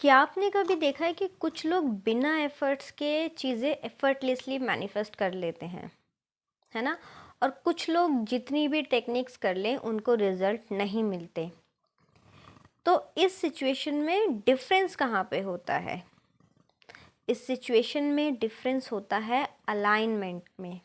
क्या आपने कभी देखा है कि कुछ लोग बिना एफर्ट्स के चीज़ें एफर्टलेसली मैनिफेस्ट कर लेते हैं, है ना? और कुछ लोग जितनी भी टेक्निक्स कर लें उनको रिजल्ट नहीं मिलते। तो इस सिचुएशन में डिफरेंस कहाँ पे होता है? इस सिचुएशन में डिफरेंस होता है अलाइनमेंट में,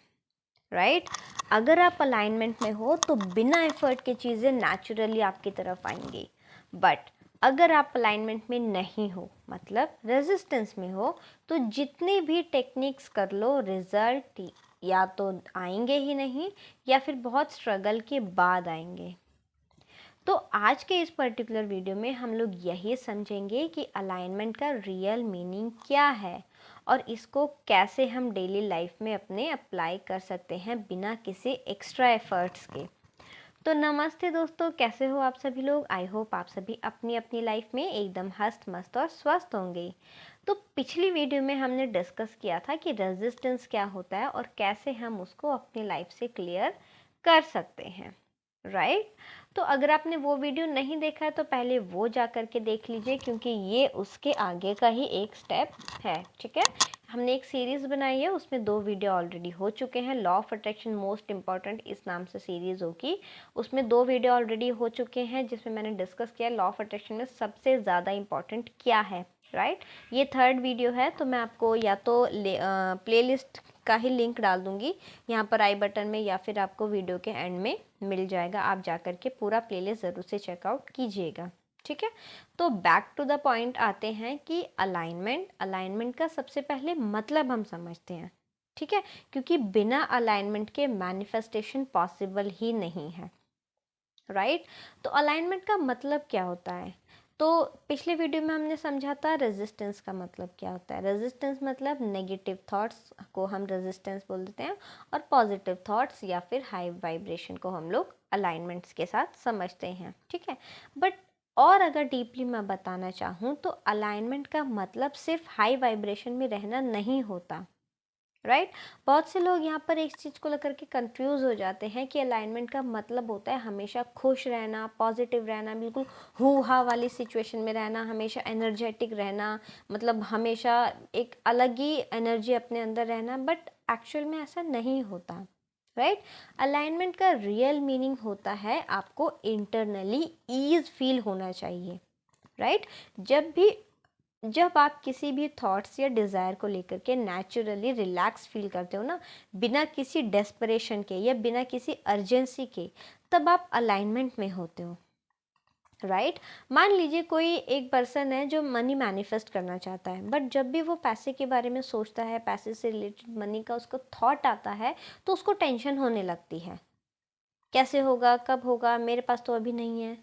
राइट? अगर आप अलाइनमेंट में हो तो बिना एफर्ट के चीज़ें नेचुरली आपकी तरफ आएंगी। बट अगर आप अलाइनमेंट में नहीं हो, मतलब रेजिस्टेंस में हो, तो जितनी भी टेक्निक्स कर लो रिजल्ट या तो आएंगे ही नहीं या फिर बहुत स्ट्रगल के बाद आएंगे। तो आज के इस पर्टिकुलर वीडियो में हम लोग यही समझेंगे कि अलाइनमेंट का रियल मीनिंग क्या है और इसको कैसे हम डेली लाइफ में अपने अप्लाई कर सकते हैं बिना किसी एक्स्ट्रा एफर्ट्स के। तो नमस्ते दोस्तों, कैसे हो आप सभी लोग? आई होप आप सभी अपनी अपनी लाइफ में एकदम हस्त मस्त और स्वस्थ होंगे। तो पिछली वीडियो में हमने डिस्कस किया था कि रेजिस्टेंस क्या होता है और कैसे हम उसको अपनी लाइफ से क्लियर कर सकते हैं, राइट? तो अगर आपने वो वीडियो नहीं देखा है तो पहले वो जा कर के देख लीजिए, क्योंकि ये उसके आगे का ही एक स्टेप है, ठीक है? हमने एक सीरीज़ बनाई है, उसमें 2 वीडियो ऑलरेडी हो चुके हैं। Law of attraction most important इस नाम से सीरीज़ होगी, उसमें 2 वीडियो ऑलरेडी हो चुके हैं जिसमें मैंने डिस्कस किया लॉ ऑफ अट्रैक्शन में सबसे ज़्यादा इंपॉर्टेंट क्या है, राइट? ये 3rd वीडियो है, तो मैं आपको या तो प्लेलिस्ट का ही लिंक डाल दूंगी यहाँ पर आई बटन में, या फिर आपको वीडियो के एंड में मिल जाएगा। आप जा कर के पूरा प्लेलिस्ट ज़रूर से चेकआउट कीजिएगा, ठीक है? तो बैक टू द पॉइंट आते हैं कि अलाइनमेंट का सबसे पहले मतलब हम समझते हैं, ठीक है? क्योंकि बिना अलाइनमेंट के मैनिफेस्टेशन पॉसिबल ही नहीं है, राइट? तो अलाइनमेंट का मतलब क्या होता है? तो पिछले वीडियो में हमने समझा था रेजिस्टेंस का मतलब क्या होता है। रेजिस्टेंस मतलब नेगेटिव थॉट्स को हम रेजिस्टेंस बोल देते हैं, और पॉजिटिव थॉट्स या फिर हाई वाइब्रेशन को हम लोग अलाइनमेंट्स के साथ समझते हैं, ठीक है? बट और अगर डीपली मैं बताना चाहूँ तो अलाइनमेंट का मतलब सिर्फ हाई वाइब्रेशन में रहना नहीं होता, राइट? बहुत से लोग यहाँ पर एक चीज़ को लेकर के कंफ्यूज हो जाते हैं कि अलाइनमेंट का मतलब होता है हमेशा खुश रहना, पॉजिटिव रहना, बिल्कुल हू हा वाली सिचुएशन में रहना, हमेशा एनर्जेटिक रहना, मतलब हमेशा एक अलग ही एनर्जी अपने अंदर रहना। बट एक्चुअल में ऐसा नहीं होता, राइट? अलाइनमेंट का रियल मीनिंग होता है आपको इंटरनली ईज फील होना चाहिए, राइट? जब आप किसी भी थॉट्स या डिज़ायर को लेकर के नेचुरली रिलैक्स फील करते हो ना, बिना किसी डेस्परेशन के या बिना किसी अर्जेंसी के, तब आप अलाइनमेंट में होते हो, राइट? मान लीजिए कोई एक पर्सन है जो मनी मैनिफेस्ट करना चाहता है, बट जब भी वो पैसे के बारे में सोचता है, पैसे से रिलेटेड मनी का उसको थॉट आता है, तो उसको टेंशन होने लगती है। कैसे होगा, कब होगा, मेरे पास तो अभी नहीं है।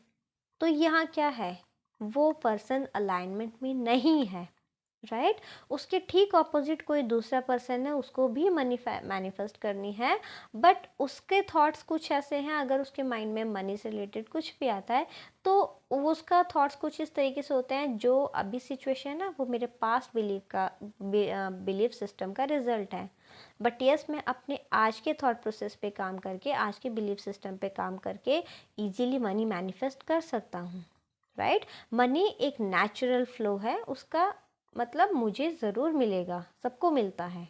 तो यहाँ क्या है, वो पर्सन अलाइनमेंट में नहीं है, राइट? उसके ठीक ऑपोजिट कोई दूसरा पर्सन है, उसको भी मनी मैनिफेस्ट करनी है, बट उसके थॉट्स कुछ ऐसे हैं, अगर उसके माइंड में मनी से रिलेटेड कुछ भी आता है तो उसका थॉट्स कुछ इस तरीके से होते हैं, जो अभी सिचुएशन है ना वो मेरे पास्ट बिलीफ सिस्टम का रिजल्ट है। बट यस, मैं अपने आज के थॉट प्रोसेस पे काम करके, आज के बिलीफ सिस्टम पे काम करके इजीली मनी मैनिफेस्ट कर सकता हूँ, राइट? मनी एक नेचुरल फ्लो है, उसका मतलब मुझे ज़रूर मिलेगा, सबको मिलता है,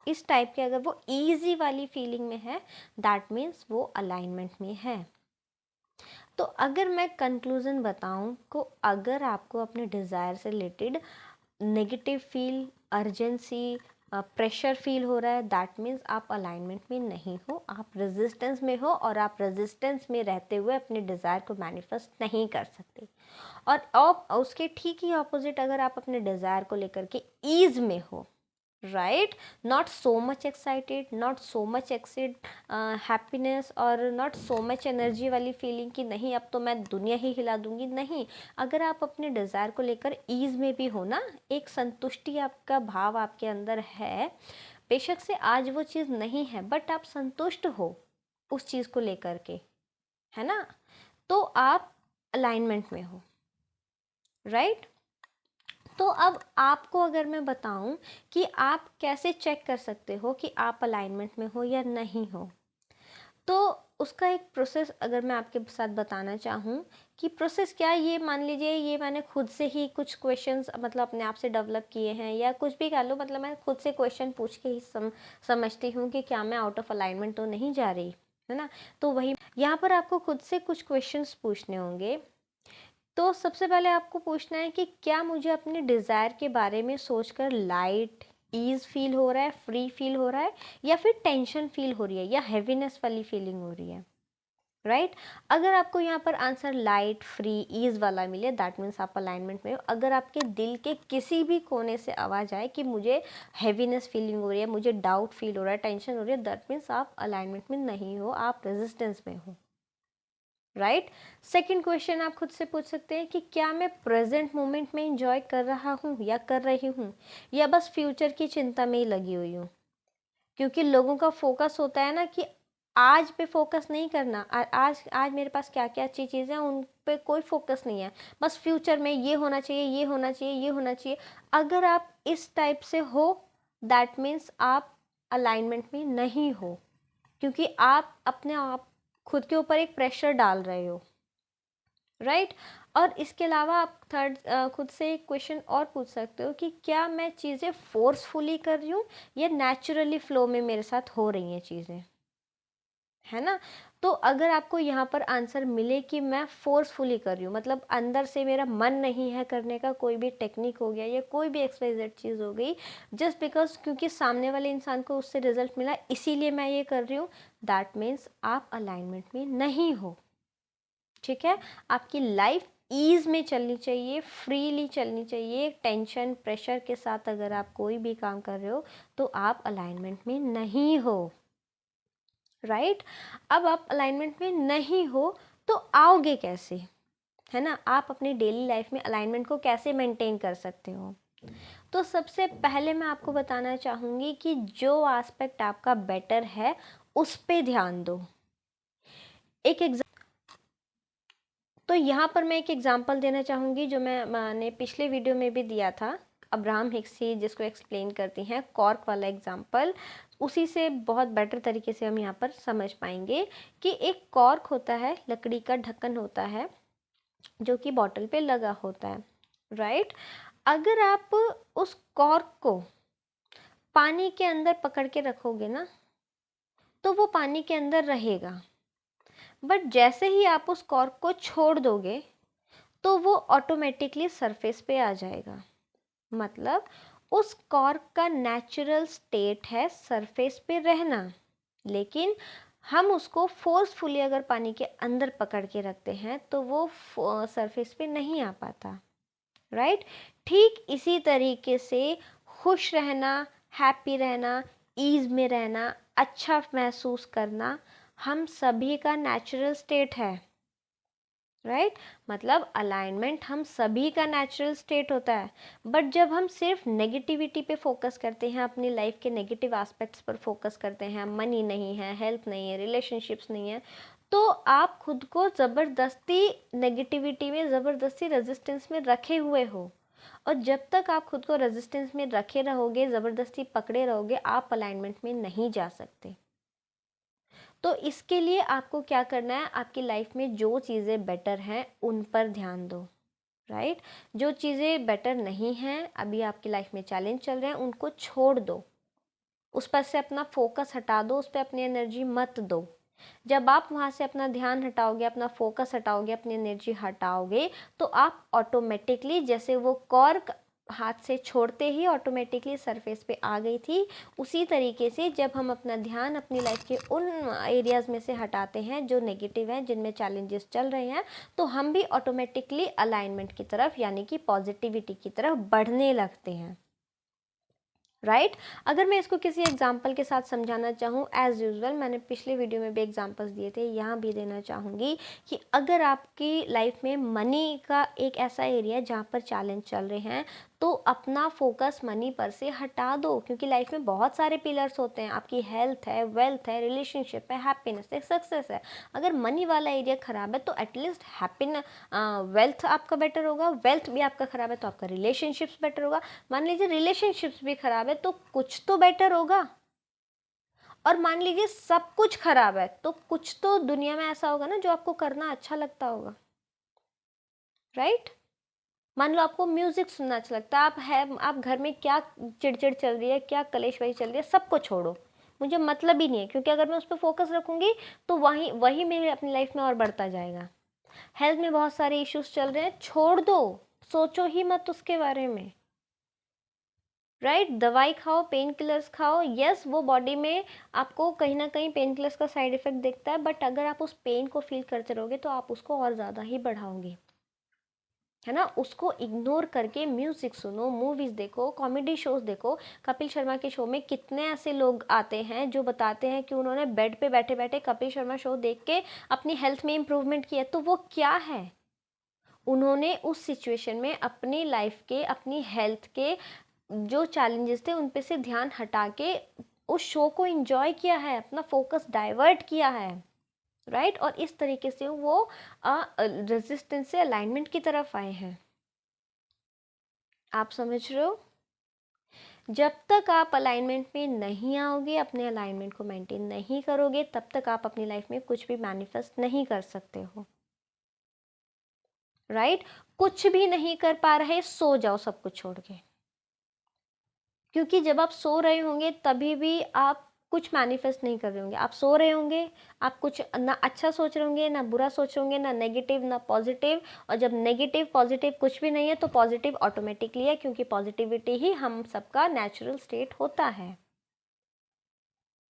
इस टाइप के अगर वो ईजी वाली फीलिंग में है, दैट मीन्स वो अलाइनमेंट में है। तो अगर मैं कंक्लूज़न बताऊं को, अगर आपको अपने डिज़ायर से related negative feel, urgency, pressure feel हो रहा है, दैट मीन्स आप अलाइनमेंट में नहीं हो, आप रेजिस्टेंस में हो, और आप रेजिस्टेंस में रहते हुए अपने डिज़ायर को मैनिफेस्ट नहीं कर सकते। और अब उसके ठीक ही ऑपोजिट, अगर आप अपने डिज़ायर को लेकर के ईज में हो, right? Not so much excited, not so much happiness, और नॉट सो मच एनर्जी वाली फीलिंग कि नहीं अब तो मैं दुनिया ही हिला दूंगी, नहीं। अगर आप अपने डिज़ायर को लेकर ईज में भी हो ना, एक संतुष्टि आपका भाव आपके अंदर है, बेशक से आज वो चीज़ नहीं है, बट आप संतुष्ट हो उस चीज़ को लेकर के, है ना? तो आप अलाइनमेंट में हो, राइट? तो अब आपको अगर मैं बताऊं कि आप कैसे चेक कर सकते हो कि आप अलाइनमेंट में हो या नहीं हो, तो उसका एक प्रोसेस अगर मैं आपके साथ बताना चाहूँ कि प्रोसेस क्या है, ये मान लीजिए ये मैंने खुद से ही कुछ क्वेश्चंस मतलब अपने आप से डेवलप किए हैं, या कुछ भी कह लो, मतलब मैं खुद से क्वेश्चन पूछ के ही समझती हूँ कि क्या मैं आउट ऑफ अलाइनमेंट तो नहीं जा रही, है ना। तो वही यहाँ पर आपको खुद से कुछ क्वेश्चंस पूछने होंगे। तो सबसे पहले आपको पूछना है कि क्या मुझे अपने डिज़ायर के बारे में सोचकर लाइट ईज फील हो रहा है, फ्री फील हो रहा है, या फिर टेंशन फील हो रही है, या हैवीनेस वाली फीलिंग हो रही है, राइट। अगर आपको यहाँ पर आंसर लाइट फ्री ईज वाला मिले, दैट मीन्स आप अलाइनमेंट में हो। अगर आपके दिल के किसी भी कोने से आवाज़ आए कि मुझे हैवीनेस फीलिंग हो रही है, मुझे डाउट फील हो रहा है, टेंशन हो रही है, दैट मीन्स आप अलाइनमेंट में नहीं हो, आप रेजिस्टेंस में हो, राइट। सेकेंड क्वेश्चन आप खुद से पूछ सकते हैं कि क्या मैं प्रेजेंट मोमेंट में इंजॉय कर रहा हूँ या कर रही हूँ, या बस फ्यूचर की चिंता में ही लगी हुई हूँ। क्योंकि लोगों का फोकस होता है ना कि आज पे फोकस नहीं करना, आज आज मेरे पास क्या क्या अच्छी चीज़ें हैं उन पे कोई फोकस नहीं है, बस फ्यूचर में ये होना चाहिए, ये होना चाहिए, ये होना चाहिए। अगर आप इस टाइप से हो, दैट मीन्स आप अलाइनमेंट में नहीं हो, क्योंकि आप अपने आप खुद के ऊपर एक प्रेशर डाल रहे हो, राइट। और इसके अलावा आप थर्ड खुद से एक क्वेश्चन और पूछ सकते हो कि क्या मैं चीज़ें फोर्सफुली कर रही हूँ या नेचुरली फ्लो में मेरे साथ हो रही हैं चीज़ें, है ना। तो अगर आपको यहाँ पर आंसर मिले कि मैं फोर्सफुली कर रही हूँ, मतलब अंदर से मेरा मन नहीं है करने का, कोई भी टेक्निक हो गया या कोई भी XYZ चीज़ हो गई, जस्ट बिकॉज क्योंकि सामने वाले इंसान को उससे रिजल्ट मिला इसीलिए मैं ये कर रही हूँ, दैट मीन्स आप अलाइनमेंट में नहीं हो, ठीक है। आपकी लाइफ ईज में चलनी चाहिए, फ्रीली चलनी चाहिए। टेंशन प्रेशर के साथ अगर आप कोई भी काम कर रहे हो तो आप अलाइनमेंट में नहीं हो, राइट। अब आप अलाइनमेंट में नहीं हो तो आओगे कैसे, है ना। आप अपनी डेली लाइफ में अलाइनमेंट को कैसे मेंटेन कर सकते हो। तो सबसे पहले मैं आपको बताना चाहूँगी कि जो एस्पेक्ट आपका बेटर है उस पे ध्यान दो। तो यहाँ पर मैं एक एग्जांपल देना चाहूँगी जो मैंने पिछले वीडियो में भी दिया था, अब्राहम हिक्स जिसको एक्सप्लेन करती हैं, कॉर्क वाला एग्जांपल। उसी से बहुत बेटर तरीके से हम यहाँ पर समझ पाएंगे कि एक कॉर्क होता है, लकड़ी का ढक्कन होता है जो कि बॉटल पे लगा होता है, राइट। अगर आप उस कॉर्क को पानी के अंदर पकड़ के रखोगे ना तो वो पानी के अंदर रहेगा, बट जैसे ही आप उस कॉर्क को छोड़ दोगे तो वो ऑटोमेटिकली सरफेस पे आ जाएगा। मतलब उस कॉर्क का नेचुरल स्टेट है सरफेस पे रहना, लेकिन हम उसको फोर्सफुली अगर पानी के अंदर पकड़ के रखते हैं तो वो सरफेस पे नहीं आ पाता, राइट। ठीक इसी तरीके से खुश रहना, हैप्पी रहना, ईज में रहना, अच्छा महसूस करना हम सभी का नेचुरल स्टेट है, राइट। मतलब अलाइनमेंट हम सभी का नेचुरल स्टेट होता है, बट जब हम सिर्फ नेगेटिविटी पे फोकस करते हैं, अपनी लाइफ के नेगेटिव एस्पेक्ट्स पर फोकस करते हैं, मनी नहीं है, हेल्थ नहीं है, रिलेशनशिप्स नहीं है, तो आप खुद को ज़बरदस्ती नेगेटिविटी में, ज़बरदस्ती रेजिस्टेंस में रखे हुए हो। और जब तक आप खुद को रेजिस्टेंस में रखे रहोगे, ज़बरदस्ती पकड़े रहोगे, आप अलाइनमेंट में नहीं जा सकते। तो इसके लिए आपको क्या करना है, आपकी लाइफ में जो चीज़ें बेटर हैं उन पर ध्यान दो, राइट। जो चीज़ें बेटर नहीं हैं, अभी आपकी लाइफ में चैलेंज चल रहे हैं, उनको छोड़ दो, उस पर से अपना फोकस हटा दो, उस पर अपनी एनर्जी मत दो। जब आप वहाँ से अपना ध्यान हटाओगे, अपना फोकस हटाओगे, अपनी एनर्जी हटाओगे, तो आप ऑटोमेटिकली, जैसे वो कॉर्क हाथ से छोड़ते ही ऑटोमेटिकली सरफेस पे आ गई थी, उसी तरीके से जब हम अपना ध्यान अपनी लाइफ के उन एरियाज़ में से हटाते हैं जो नेगेटिव हैं, जिनमें चैलेंजेस चल रहे हैं, तो हम भी ऑटोमेटिकली अलाइनमेंट की तरफ, यानी कि पॉजिटिविटी की तरफ बढ़ने लगते हैं, राइट। अगर मैं इसको किसी एग्जाम्पल के साथ समझाना चाहूँ, एज यूजुअल मैंने पिछले वीडियो में भी एग्जाम्पल्स दिए थे, यहाँ भी देना चाहूँगी कि अगर आपकी लाइफ में मनी का एक ऐसा एरिया है जहाँ पर चैलेंज चल रहे हैं, तो अपना फोकस मनी पर से हटा दो, क्योंकि लाइफ में बहुत सारे पिलर्स होते हैं, आपकी हेल्थ है, वेल्थ है, रिलेशनशिप है, हैप्पीनेस है, सक्सेस है। अगर मनी वाला एरिया खराब है तो एटलीस्ट वेल्थ आपका बेटर होगा, वेल्थ भी आपका खराब है तो आपका रिलेशनशिप्स बेटर होगा, मान लीजिए रिलेशनशिप्स भी खराब है तो कुछ तो बेटर होगा, और मान लीजिए सब कुछ खराब है तो कुछ तो दुनिया में ऐसा होगा ना जो आपको करना अच्छा लगता होगा, राइट। मान लो आपको म्यूजिक सुनना अच्छा लगता है, आप घर में क्या चिड़चिड़ चल रही है, क्या कलेशवाही चल रही है, सबको छोड़ो, मुझे मतलब ही नहीं है, क्योंकि अगर मैं उस पर फोकस रखूंगी तो वही वही मेरे अपनी लाइफ में और बढ़ता जाएगा। हेल्थ में बहुत सारे इश्यूज चल रहे हैं, छोड़ दो, सोचो ही मत उसके बारे में, राइट। दवाई खाओ, पेन किलर्स खाओ, यस वो बॉडी में आपको कहीं ना कहीं पेन किलर्स का साइड इफेक्ट दिखता है, बट अगर आप उस पेन को फील करते रहोगे तो आप उसको और ज़्यादा ही बढ़ाओगे, है ना। उसको इग्नोर करके म्यूजिक सुनो, मूवीज देखो, कॉमेडी शोज देखो। कपिल शर्मा के शो में कितने ऐसे लोग आते हैं जो बताते हैं कि उन्होंने बेड पे बैठे बैठे कपिल शर्मा शो देख के अपनी हेल्थ में इम्प्रूवमेंट किया। तो वो क्या है, उन्होंने उस सिचुएशन में अपनी लाइफ के, अपनी हेल्थ के जो चैलेंजेस थे उन पे से ध्यान हटा के उस शो को एंजॉय किया है, अपना फोकस डाइवर्ट किया है, राइट। और इस तरीके से वो रेजिस्टेंस से अलाइनमेंट की तरफ आए हैं। आप समझ रहे हो। जब तक आप अलाइनमेंट में नहीं आओगे, अपने अलाइनमेंट को मेंटेन नहीं करोगे, तब तक आप अपनी लाइफ में कुछ भी मैनिफेस्ट नहीं कर सकते हो, राइट। कुछ भी नहीं कर पा रहे, सो जाओ सब कुछ छोड़ के, क्योंकि जब आप सो रहे होंगे तभी भी आप कुछ मैनिफेस्ट नहीं कर रहे होंगे। आप सो रहे होंगे, आप कुछ ना अच्छा सोच रहे होंगे, ना बुरा सोच रहे होंगे, ना नेगेटिव ना पॉजिटिव। और जब नेगेटिव पॉजिटिव कुछ भी नहीं है तो पॉजिटिव ऑटोमेटिकली है, क्योंकि पॉजिटिविटी ही हम सबका नेचुरल स्टेट होता है,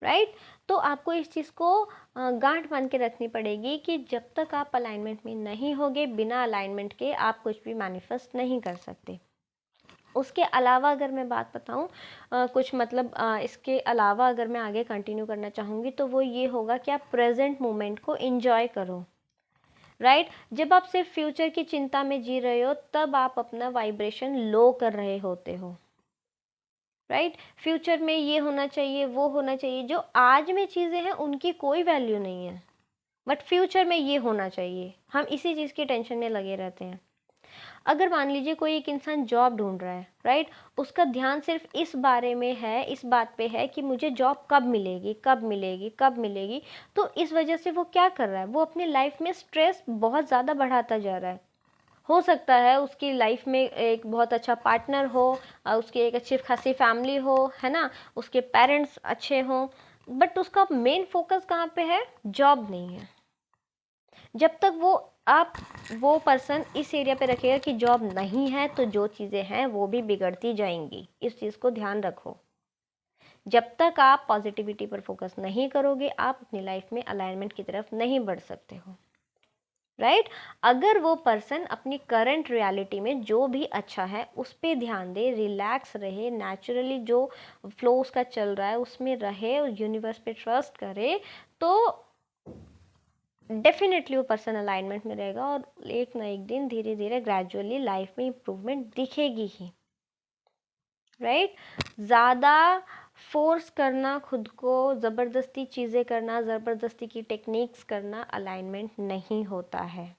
राइट। तो आपको इस चीज़ को गांठ बांध के रखनी पड़ेगी कि जब तक आप अलाइनमेंट में नहीं होगे, बिना अलाइनमेंट के आप कुछ भी मैनिफेस्ट नहीं कर सकते। उसके अलावा अगर मैं बात बताऊं, कुछ मतलब इसके अलावा अगर मैं आगे कंटिन्यू करना चाहूँगी तो वो ये होगा कि आप प्रेजेंट मोमेंट को एंजॉय करो, राइट। जब आप सिर्फ फ्यूचर की चिंता में जी रहे हो तब आप अपना वाइब्रेशन लो कर रहे होते हो, राइट। फ्यूचर में ये होना चाहिए, वो होना चाहिए, जो आज में चीज़ें हैं उनकी कोई वैल्यू नहीं है, बट फ्यूचर में ये होना चाहिए, हम इसी चीज़ की टेंशन में लगे रहते हैं। अगर मान लीजिए कोई एक इंसान जॉब ढूंढ रहा है, राइट, उसका ध्यान सिर्फ इस बारे में है, इस बात पे है कि मुझे जॉब कब मिलेगी, कब मिलेगी, कब मिलेगी, तो इस वजह से वो क्या कर रहा है, वो अपनी लाइफ में स्ट्रेस बहुत ज़्यादा बढ़ाता जा रहा है। हो सकता है उसकी लाइफ में एक बहुत अच्छा पार्टनर हो, उसकी एक अच्छी खासी फैमिली हो, है ना, उसके पेरेंट्स अच्छे हों, बट उसका मेन फोकस कहाँ पे है, जॉब नहीं है। जब तक वो पर्सन इस एरिया पे रखेगा कि जॉब नहीं है तो जो चीज़ें हैं वो भी बिगड़ती जाएंगी, इस चीज़ को ध्यान रखो। जब तक आप पॉजिटिविटी पर फोकस नहीं करोगे, आप अपनी लाइफ में अलाइनमेंट की तरफ नहीं बढ़ सकते हो, राइट। अगर वो पर्सन अपनी करंट रियलिटी में जो भी अच्छा है उस पर ध्यान दे, रिलैक्स रहे, नेचुरली जो फ्लो उसका चल रहा है उसमें रहे और यूनिवर्स पे ट्रस्ट करे, तो डेफिनेटली वो पर्सन अलाइनमेंट में रहेगा और एक ना एक दिन धीरे धीरे ग्रेजुअली लाइफ में इम्प्रूवमेंट दिखेगी ही, राइट। ज़्यादा फोर्स करना खुद को, ज़बरदस्ती चीज़ें करना, ज़बरदस्ती की टेक्निक्स करना अलाइनमेंट नहीं होता है।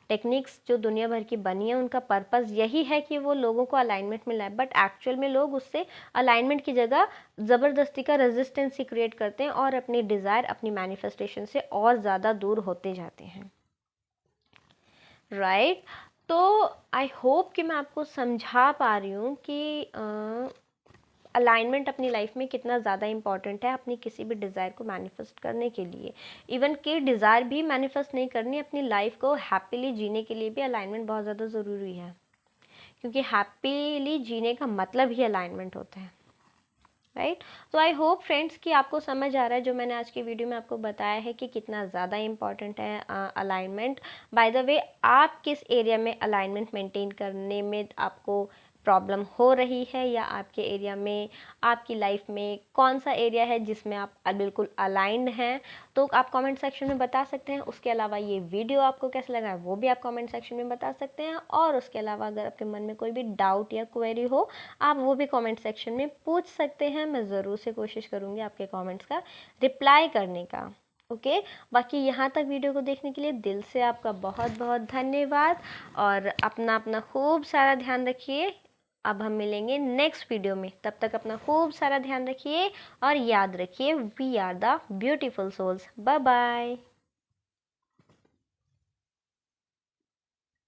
टेक्निक्स जो दुनिया भर की बनी है उनका पर्पस यही है कि वो लोगों को अलाइनमेंट में लाए, बट एक्चुअल में लोग उससे अलाइनमेंट की जगह ज़बरदस्ती का रेजिस्टेंस ही क्रिएट करते हैं और अपनी डिज़ायर, अपनी मैनिफेस्टेशन से और ज़्यादा दूर होते जाते हैं, राइट। तो आई होप कि मैं आपको समझा पा रही हूँ कि अलाइनमेंट अपनी लाइफ में कितना ज़्यादा इंपॉर्टेंट है अपनी किसी भी डिज़ायर को मैनिफेस्ट करने के लिए। इवन कि डिज़ायर भी मैनिफेस्ट नहीं करनी, अपनी लाइफ को हैप्पीली जीने के लिए भी अलाइनमेंट बहुत ज़्यादा ज़रूरी है, क्योंकि हैप्पीली जीने का मतलब ही अलाइनमेंट होता है, राइट। तो आई होप फ्रेंड्स कि आपको समझ आ रहा है जो मैंने आज की वीडियो में आपको बताया है कि कितना ज़्यादा इंपॉर्टेंट है अलाइनमेंट। बाय द वे, आप किस एरिया में अलाइनमेंट मेंटेन करने में आपको प्रॉब्लम हो रही है, या आपके एरिया में, आपकी लाइफ में कौन सा एरिया है जिसमें आप बिल्कुल अलाइंड हैं, तो आप कमेंट सेक्शन में बता सकते हैं। उसके अलावा ये वीडियो आपको कैसा लगा है वो भी आप कमेंट सेक्शन में बता सकते हैं, और उसके अलावा अगर आपके मन में कोई भी डाउट या क्वेरी हो आप वो भी कमेंट सेक्शन में पूछ सकते हैं। मैं ज़रूर से कोशिश करूँगी आपके कमेंट्स का रिप्लाई करने का, ओके। बाकी यहाँ तक वीडियो को देखने के लिए दिल से आपका बहुत बहुत धन्यवाद, और अपना अपना खूब सारा ध्यान रखिए। अब हम मिलेंगे नेक्स्ट वीडियो में, तब तक अपना खूब सारा ध्यान रखिए और याद रखिए, we are the beautiful souls. Bye bye.